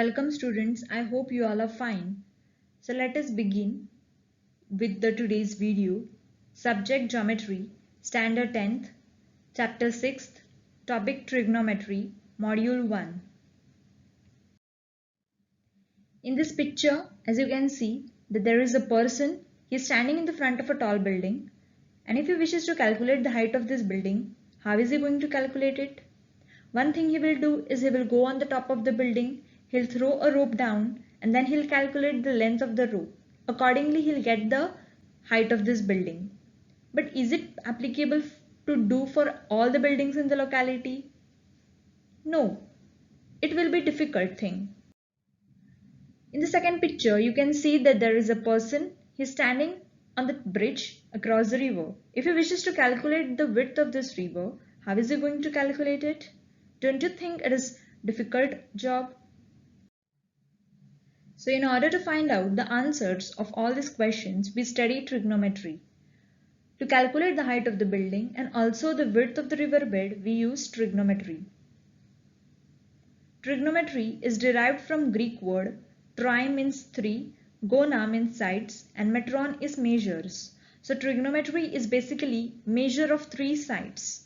Welcome students, I hope you all are fine. So let us begin with the today's video. Subject Geometry, Standard 10th, Chapter 6th, Topic Trigonometry, Module 1. In this picture, as you can see, that there is a person, he is standing in the front of a tall building, and if he wishes to calculate the height of this building, how is he going to calculate it? One thing he will do is he will go on the top of the building, he'll throw a rope down and then he'll calculate the length of the rope. Accordingly, he'll get the height of this building. But is it applicable to do for all the buildings in the locality? No, it will be a difficult thing. In the second picture, you can see that there is a person, he's standing on the bridge across the river. If he wishes to calculate the width of this river, how is he going to calculate it? Don't you think it is a difficult job? So in order to find out the answers of all these questions, we study trigonometry. To calculate the height of the building and also the width of the riverbed, we use trigonometry. Trigonometry is derived from Greek word tri means three, gona means sides, and metron is measures. So trigonometry is basically measure of three sides.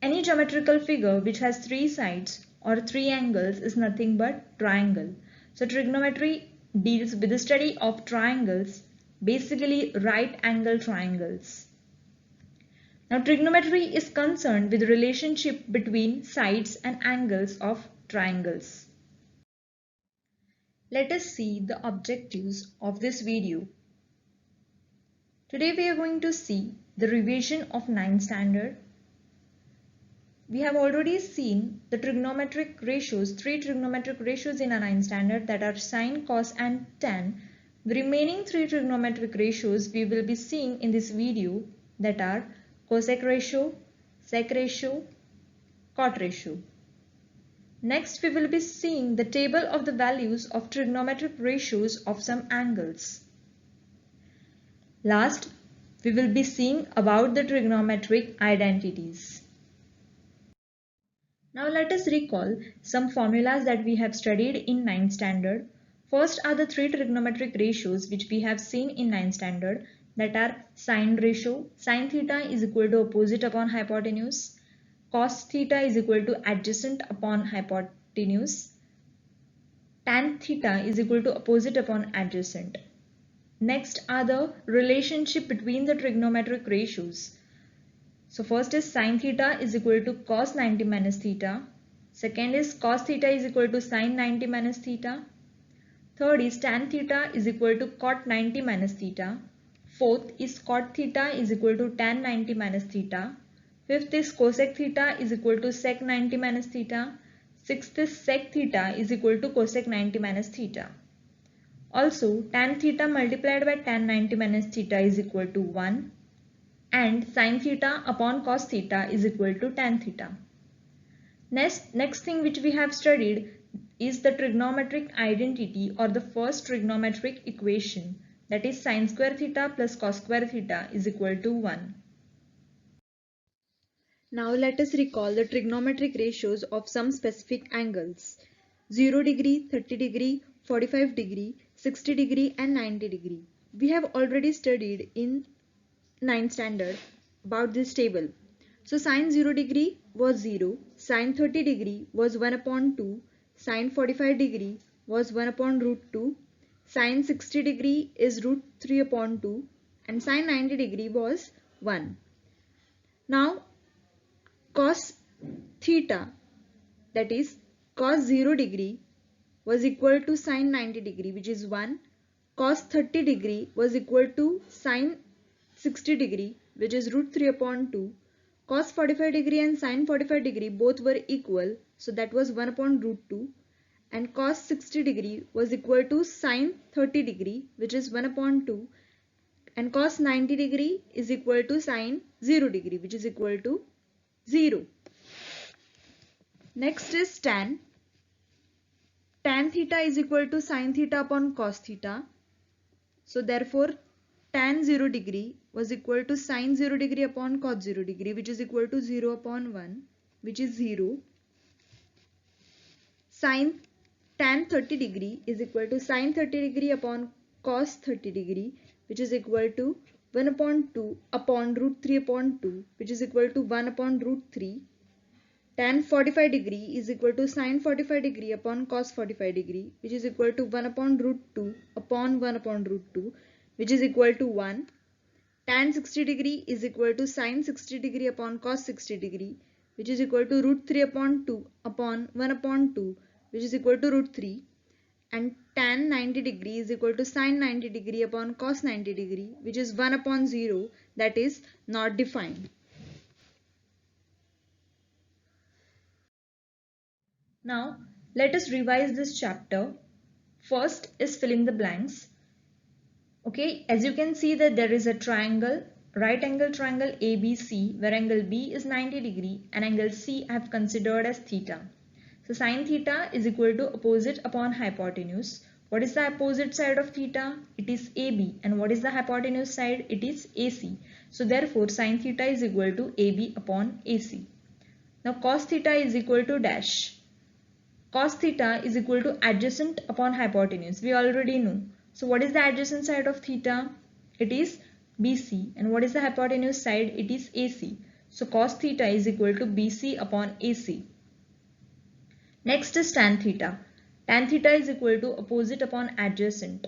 Any geometrical figure which has three sides or three angles is nothing but triangle. So trigonometry deals with the study of triangles, basically right angle triangles. Now trigonometry is concerned with the relationship between sides and angles of triangles. Let us see the objectives of this video. Today we are going to see the revision of 9th standard. We have already seen the trigonometric ratios, three trigonometric ratios in a 9th standard, that are sine, cos and tan. The remaining three trigonometric ratios we will be seeing in this video, that are cosec ratio, sec ratio, cot ratio. Next we will be seeing the table of the values of trigonometric ratios of some angles. Last, we will be seeing about the trigonometric identities. Now let us recall some formulas that we have studied in 9th standard. First are the three trigonometric ratios which we have seen in 9th standard, that are sine ratio. Sine theta is equal to opposite upon hypotenuse. Cos theta is equal to adjacent upon hypotenuse. Tan theta is equal to opposite upon adjacent. Next are the relationship between the trigonometric ratios. So first is sine theta is equal to cos 90 minus theta. Second is cos theta is equal to sine 90 minus theta. Third is tan theta is equal to cot 90 minus theta. Fourth is cot theta is equal to tan 90 minus theta. Fifth is cosec theta is equal to sec 90 minus theta. Sixth is sec theta is equal to cosec 90 minus theta. Also, tan theta multiplied by tan 90 minus theta is equal to 1. And sin theta upon cos theta is equal to tan theta. Next thing which we have studied is the trigonometric identity, or the first trigonometric equation, that is sin square theta plus cos square theta is equal to 1. Now let us recall the trigonometric ratios of some specific angles: 0 degree, 30 degree, 45 degree, 60 degree and 90 degree. We have already studied in 9th standard about this table. So sine 0 degree was 0, sine 30 degree was 1 upon 2, sine 45 degree was 1 upon root 2, sine 60 degree is root 3 upon 2 and sine 90 degree was 1. Now cos theta, that is cos 0 degree, was equal to sine 90 degree, which is 1. Cos 30 degree was equal to sine 60 degree, which is root 3 upon 2. Cos 45 degree and sin 45 degree both were equal, so that was 1 upon root 2. And cos 60 degree was equal to sin 30 degree, which is 1 upon 2. And cos 90 degree is equal to sin 0 degree, which is equal to 0. Next is tan. Tan theta is equal to sin theta upon cos theta. So therefore tan 0 degree was equal to sin 0 degree upon cos 0 degree, which is equal to 0 upon 1, which is 0. Sin tan 30 degree is equal to sin 30 degree upon cos 30 degree, which is equal to 1 upon 2 upon root 3 upon 2, which is equal to 1 upon root 3. Tan 45 degree is equal to sin 45 degree upon cos 45 degree, which is equal to 1 upon root 2 upon 1 upon root 2, which is equal to 1. Tan 60 degree is equal to sin 60 degree upon cos 60 degree, which is equal to root 3 upon 2 upon 1 upon 2, which is equal to root 3. And tan 90 degree is equal to sin 90 degree upon cos 90 degree, which is 1 upon 0, that is not defined. Now, let us revise this chapter. First is fill in the blanks. Okay, as you can see that there is a triangle, right angle triangle ABC, where angle B is 90 degree and angle C I have considered as theta. So sin theta is equal to opposite upon hypotenuse. What is the opposite side of theta? It is AB. And what is the hypotenuse side? It is AC. So therefore sin theta is equal to AB upon AC. Now cos theta is equal to dash. Cos theta is equal to adjacent upon hypotenuse. We already know. So what is the adjacent side of theta? It is BC. And what is the hypotenuse side? It is AC. So cos theta is equal to BC upon AC. Next is tan theta. Tan theta is equal to opposite upon adjacent.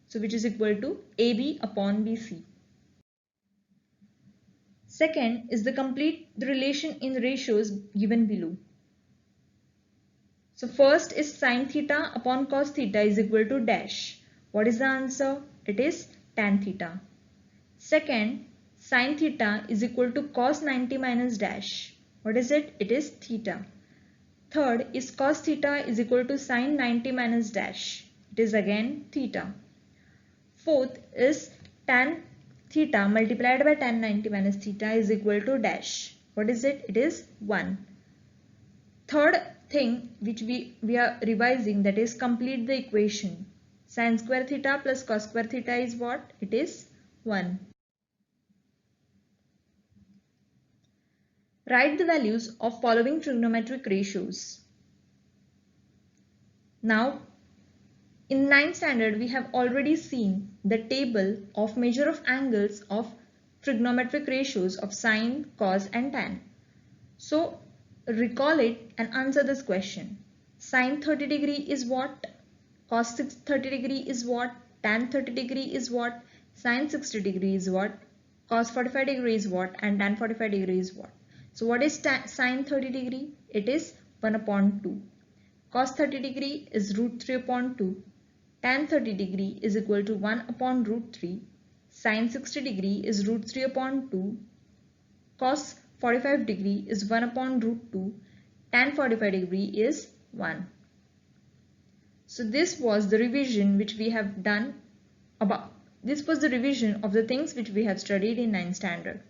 So which is equal to AB upon BC. Second is the complete the relation in ratios given below. So first is sin theta upon cos theta is equal to dash. What is the answer? It is tan theta. Second, sin theta is equal to cos 90 minus dash. What is it? It is theta. Third is cos theta is equal to sin 90 minus dash. It is again theta. Fourth is tan theta multiplied by tan 90 minus theta is equal to dash. What is it? It is 1. Third thing which we are revising, that is complete the equation. Sin square theta plus cos square theta is what? It is 1. Write the values of following trigonometric ratios. Now, in 9th standard, we have already seen the table of measure of angles of trigonometric ratios of sine, cos and tan. So, recall it and answer this question. Sine 30 degree is what? Cos 30 degree is what? Tan 30 degree is what? Sine 60 degree is what? Cos 45 degree is what? And tan 45 degree is what? So what is sine 30 degree? It is 1 upon 2. Cos 30 degree is root 3 upon 2. Tan 30 degree is equal to 1 upon root 3. Sine 60 degree is root 3 upon 2. Cos 45 degree is 1 upon root 2. Tan 45 degree is 1. So this was the revision which we have done about. This was the revision of the things which we have studied in 9th standard.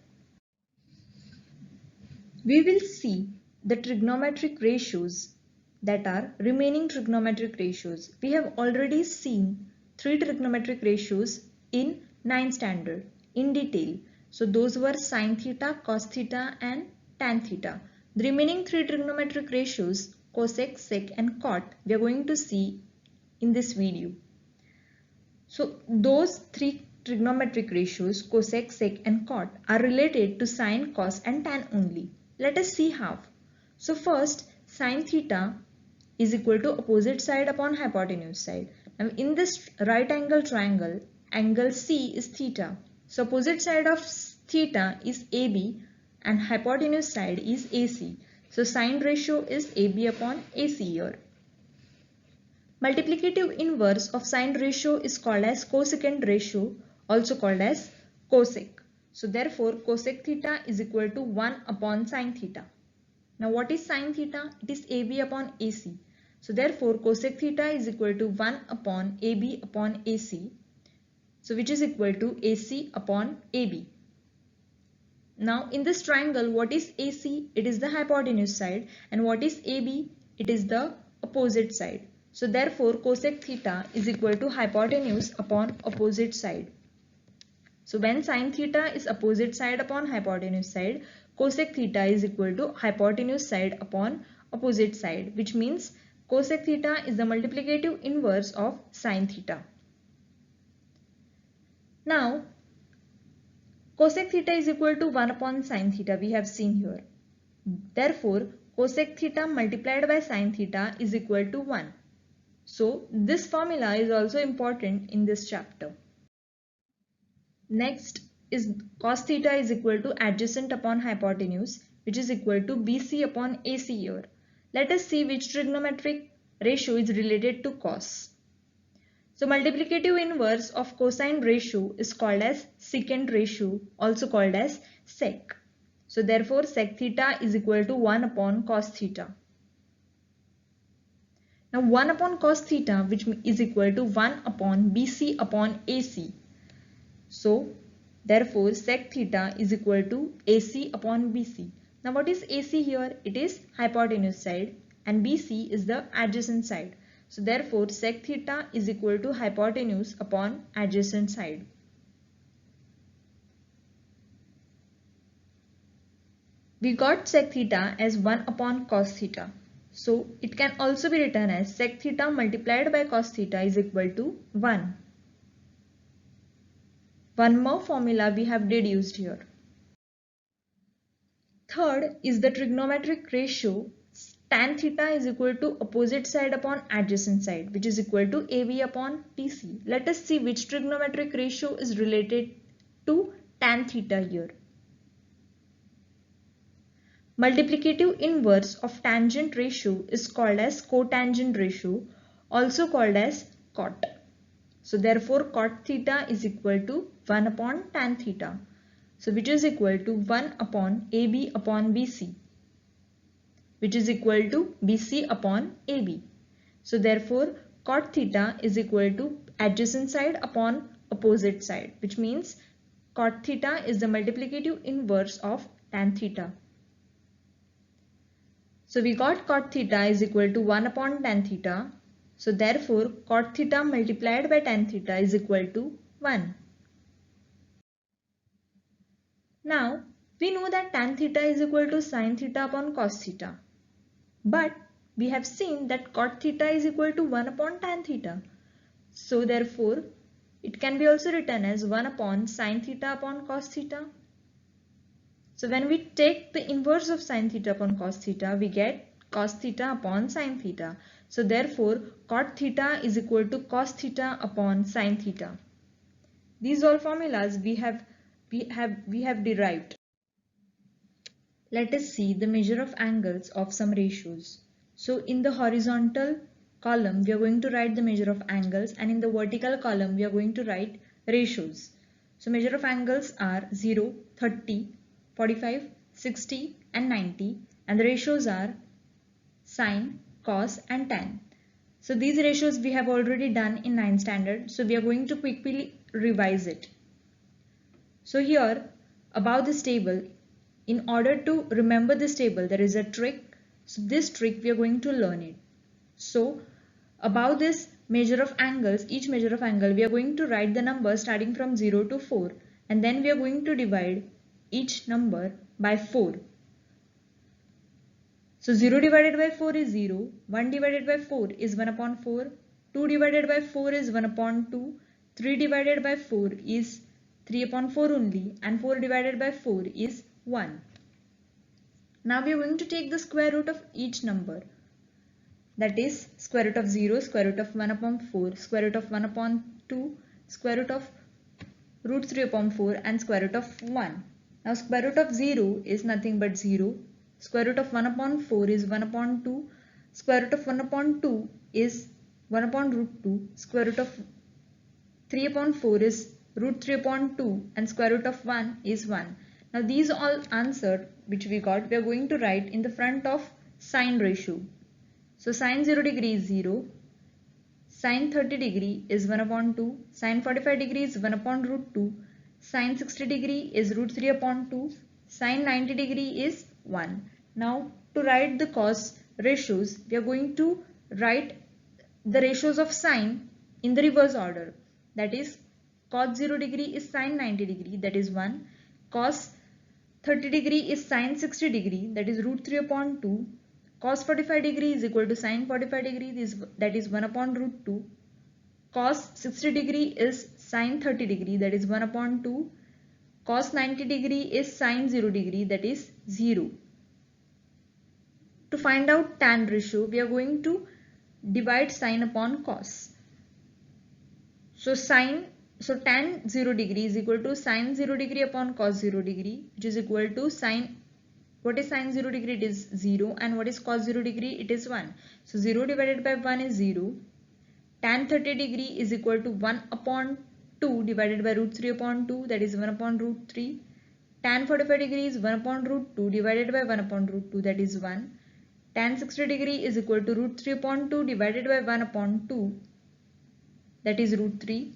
We will see the trigonometric ratios that are remaining trigonometric ratios. We have already seen 3 trigonometric ratios in 9th standard in detail. So those were sin theta, cos theta and tan theta. The remaining 3 trigonometric ratios, cosec, sec and cot, we are going to see in this video. So those 3 trigonometric ratios, cosec, sec and cot, are related to sin, cos and tan only. Let us see how. So first, sin theta is equal to opposite side upon hypotenuse side. Now in this right angle triangle, angle C is theta. So opposite side of theta is AB and hypotenuse side is AC. So sin ratio is AB upon AC here. Multiplicative inverse of sin ratio is called as cosecant ratio, also called as cosec. So therefore cosec theta is equal to 1 upon sin theta. Now what is sin theta? It is AB upon AC. So therefore cosec theta is equal to 1 upon AB upon AC. So which is equal to AC upon AB. Now in this triangle, what is AC? It is the hypotenuse side, and what is AB? It is the opposite side. So therefore cosec theta is equal to hypotenuse upon opposite side. So when sin theta is opposite side upon hypotenuse side, cosec theta is equal to hypotenuse side upon opposite side, which means cosec theta is the multiplicative inverse of sin theta. Now, cosec theta is equal to 1 upon sin theta, we have seen here. Therefore, cosec theta multiplied by sin theta is equal to 1. So, this formula is also important in this chapter. Next is cos theta is equal to adjacent upon hypotenuse, which is equal to BC upon AC here. Let us see which trigonometric ratio is related to cos. So multiplicative inverse of cosine ratio is called as secant ratio, also called as sec. So therefore sec theta is equal to 1 upon cos theta. Now 1 upon cos theta, which is equal to 1 upon BC upon AC. So therefore sec theta is equal to AC upon BC. Now what is AC here? It is hypotenuse side and BC is the adjacent side. So therefore sec theta is equal to hypotenuse upon adjacent side. We got sec theta as 1 upon cos theta. So it can also be written as sec theta multiplied by cos theta is equal to 1. One more formula we have deduced here. Third is the trigonometric ratio tan theta is equal to opposite side upon adjacent side, which is equal to AB upon BC. Let us see which trigonometric ratio is related to tan theta here. Multiplicative inverse of tangent ratio is called as cotangent ratio, also called as cot. So therefore cot theta is equal to 1 upon tan theta. So which is equal to 1 upon AB upon BC, which is equal to BC upon AB. So therefore cot theta is equal to adjacent side upon opposite side, which means cot theta is the multiplicative inverse of tan theta. So we got cot theta is equal to 1 upon tan theta. So therefore cot theta multiplied by tan theta is equal to 1. Now we know that tan theta is equal to sin theta upon cos theta. But we have seen that cot theta is equal to 1 upon tan theta. So therefore it can be also written as 1 upon sin theta upon cos theta. So when we take the inverse of sin theta upon cos theta, we get cos theta upon sin theta. So therefore cot theta is equal to cos theta upon sin theta. These all formulas we have derived. Let us see the measure of angles of some ratios. So in the horizontal column we are going to write the measure of angles, and in the vertical column we are going to write ratios. So measure of angles are 0, 30, 45, 60 and 90, and the ratios are sine, cos and tan. So these ratios we have already done in 9th standard, so we are going to quickly revise it. So here above this table, in order to remember this table there is a trick. So this trick we are going to learn it. So above this measure of angles, each measure of angle we are going to write the number starting from 0 to 4, and then we are going to divide each number by 4. So 0 divided by 4 is 0, 1 divided by 4 is 1 upon 4, 2 divided by 4 is 1 upon 2, 3 divided by 4 is 3 upon 4 only, and 4 divided by 4 is 1. Now we are going to take the square root of each number, that is square root of 0, square root of 1 upon 4, square root of 1 upon 2, square root of root 3 upon 4 and square root of 1. Now square root of 0 is nothing but 0, square root of 1 upon 4 is 1 upon 2, square root of 1 upon 2 is 1 upon root 2, square root of 3 upon 4 is root 3 upon 2 and square root of 1 is 1. Now these all answer which we got, we are going to write in the front of sine ratio. So sine 0 degree is 0, sine 30 degree is 1 upon 2, sine 45 degree is 1 upon root 2, sine 60 degree is root 3 upon 2, sine 90 degree is 1. Now to write the cos ratios, we are going to write the ratios of sine in the reverse order. That is cos 0 degree is sine 90 degree, that is 1. Cos 30 degree is sine 60 degree, that is root 3 upon 2. Cos 45 degree is equal to sin 45 degree, that is 1 upon root 2. Cos 60 degree is sin 30 degree, that is 1 upon 2. Cos 90 degree is sin 0 degree, that is 0. To find out tan ratio, we are going to divide sin upon cos. So tan 0 degree is equal to sin 0 degree upon cos 0 degree, which is equal to sin, what is sin 0 degree? It is 0, and what is cos 0 degree? It is 1. So 0 divided by 1 is 0. Tan 30 degree is equal to 1 upon 2 divided by root 3 upon 2, that is 1 upon root 3. Tan 45 degree is 1 upon root 2 divided by 1 upon root 2, that is 1. Tan 60 degree is equal to root 3 upon 2 divided by 1 upon 2, that is root 3.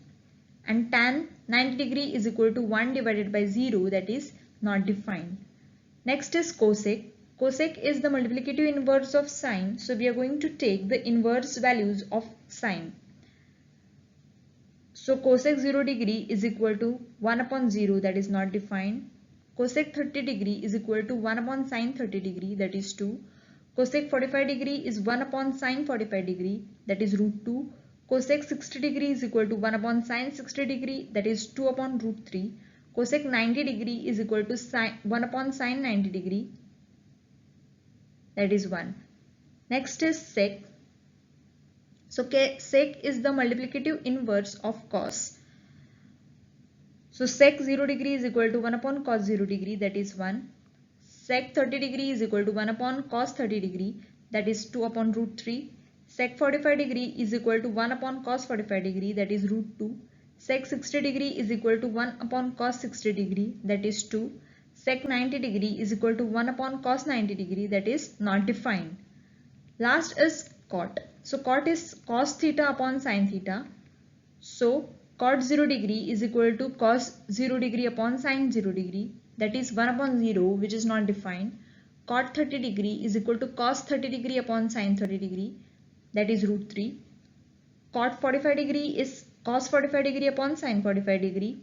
And tan 90 degree is equal to 1 divided by 0, that is not defined. Next is cosec. Cosec is the multiplicative inverse of sine. So we are going to take the inverse values of sine. So cosec 0 degree is equal to 1 upon 0, that is not defined. Cosec 30 degree is equal to 1 upon sine 30 degree, that is 2. Cosec 45 degree is 1 upon sine 45 degree, that is root 2. Cosec 60 degree is equal to 1 upon sine 60 degree, that is 2 upon root 3. Cosec 90 degree is equal to 1 upon sine 90 degree, that is 1. Next is sec. So sec is the multiplicative inverse of cos. So sec 0 degree is equal to 1 upon cos 0 degree, that is 1. Sec 30 degree is equal to 1 upon cos 30 degree, that is 2 upon root 3. Sec 45 degree is equal to 1 upon cos 45 degree, that is root 2. Sec 60 degree is equal to 1 upon cos 60 degree, that is 2. Sec 90 degree is equal to 1 upon cos 90 degree, that is not defined. Last is cot. So cot is cos theta upon sin theta. So cot 0 degree is equal to cos 0 degree upon sin 0 degree, that is 1 upon 0, which is not defined. Cot 30 degree is equal to cos 30 degree upon sin 30 degree, that is root 3. Cot 45 degree is cos 45 degree upon sin 45 degree,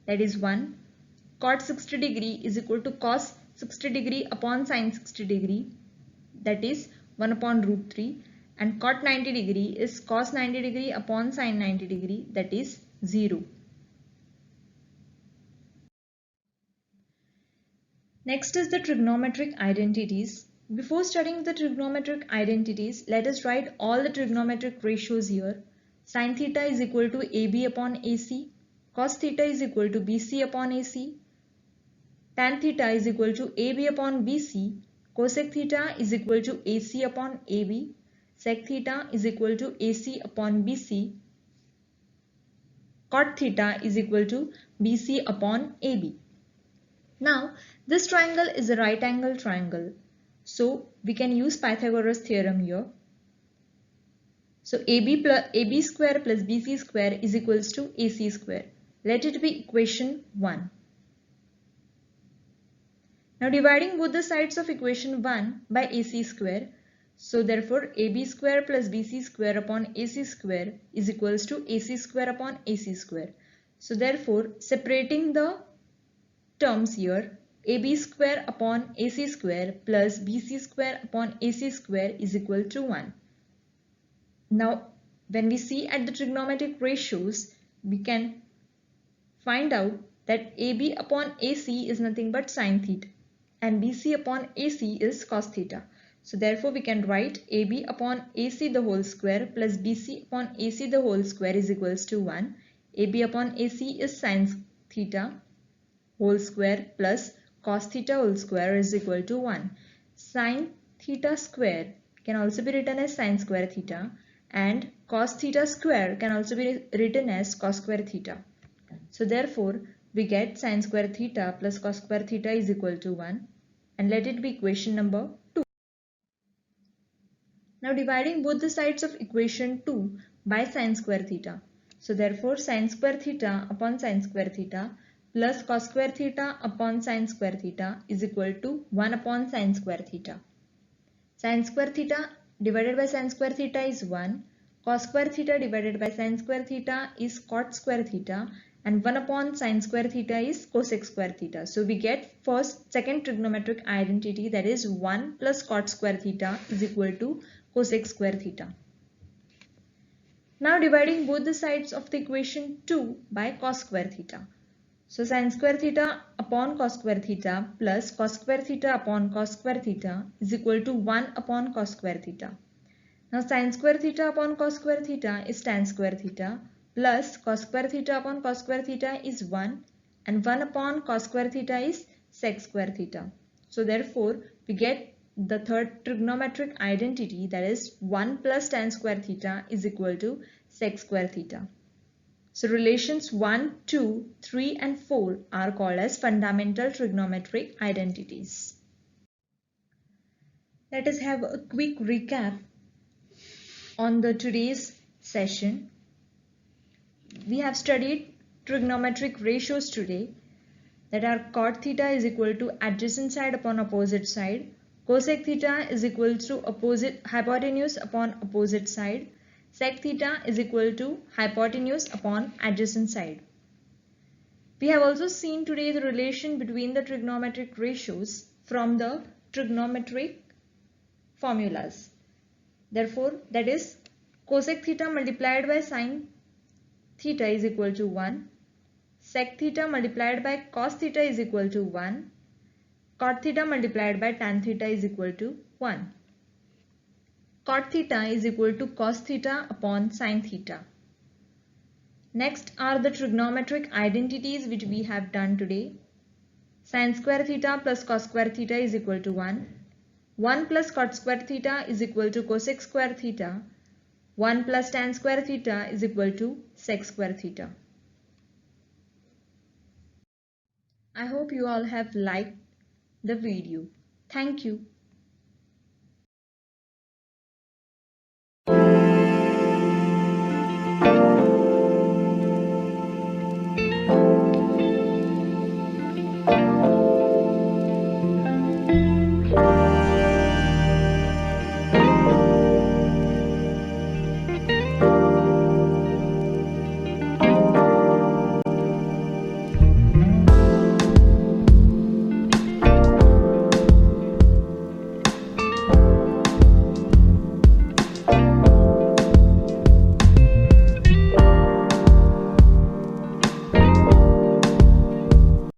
that is 1. Cot 60 degree is equal to cos 60 degree upon sin 60 degree, that is 1 upon root 3. And cot 90 degree is cos 90 degree upon sin 90 degree, that is 0. Next is the trigonometric identities. Before studying the trigonometric identities, let us write all the trigonometric ratios here. Sin theta is equal to AB upon AC. Cos theta is equal to BC upon AC. Tan theta is equal to AB upon BC. Cosec theta is equal to AC upon AB. Sec theta is equal to AC upon BC. Cot theta is equal to BC upon AB. Now, this triangle is a right angle triangle. So, we can use Pythagoras theorem here. So, AB square plus BC square is equals to AC square. Let it be equation 1. Now, dividing both the sides of equation 1 by AC square. So, therefore, AB square plus BC square upon AC square is equals to AC square upon AC square. So, therefore, separating the terms here, AB square upon AC square plus BC square upon AC square is equal to 1. Now, when we see at the trigonometric ratios, we can find out that AB upon AC is nothing but sin theta and BC upon AC is cos theta. So, therefore, we can write AB upon AC the whole square plus BC upon AC the whole square is equals to 1. AB upon AC is sin theta whole square plus cos theta whole square is equal to 1. Sin theta square can also be written as sin square theta and cos theta square can also be written as cos square theta. So therefore, we get sin square theta plus cos square theta is equal to 1 and let it be equation number 2. Now dividing both the sides of equation 2 by sin square theta. So therefore, sin square theta upon sin square theta plus cos square theta upon sin square theta is equal to 1 upon sin square theta. Sin square theta divided by sin square theta is 1. Cos square theta divided by sin square theta is cot square theta. and 1 upon sine square theta is cosec square theta. So we get second trigonometric identity, that is 1 plus cot square theta is equal to cosec square theta. Now dividing both the sides of the equation 2 by cos square theta. So sin square theta upon cos square theta plus cos square theta upon cos square theta is equal to 1 upon cos square theta. Now sin square theta upon cos square theta is tan square theta plus cos square theta upon cos square theta is 1 and 1 upon cos square theta is sec square theta. So therefore we get the third trigonometric identity, that is 1 plus tan square theta is equal to sec square theta. So relations 1, 2, 3 and 4 are called as fundamental trigonometric identities. Let us have a quick recap on the today's session. We have studied trigonometric ratios today, that are cot theta is equal to adjacent side upon opposite side, cosec theta is equal to hypotenuse upon opposite side, sec theta is equal to hypotenuse upon adjacent side. We have also seen today the relation between the trigonometric ratios from the trigonometric formulas. Therefore, that is cosec theta multiplied by sin theta is equal to 1, sec theta multiplied by cos theta is equal to 1, cot theta multiplied by tan theta is equal to 1. Cot theta is equal to cos theta upon sin theta. Next are the trigonometric identities which we have done today. Sin square theta plus cos square theta is equal to 1. 1 plus cot square theta is equal to cosec square theta. 1 plus tan square theta is equal to sec square theta. I hope you all have liked the video. Thank you.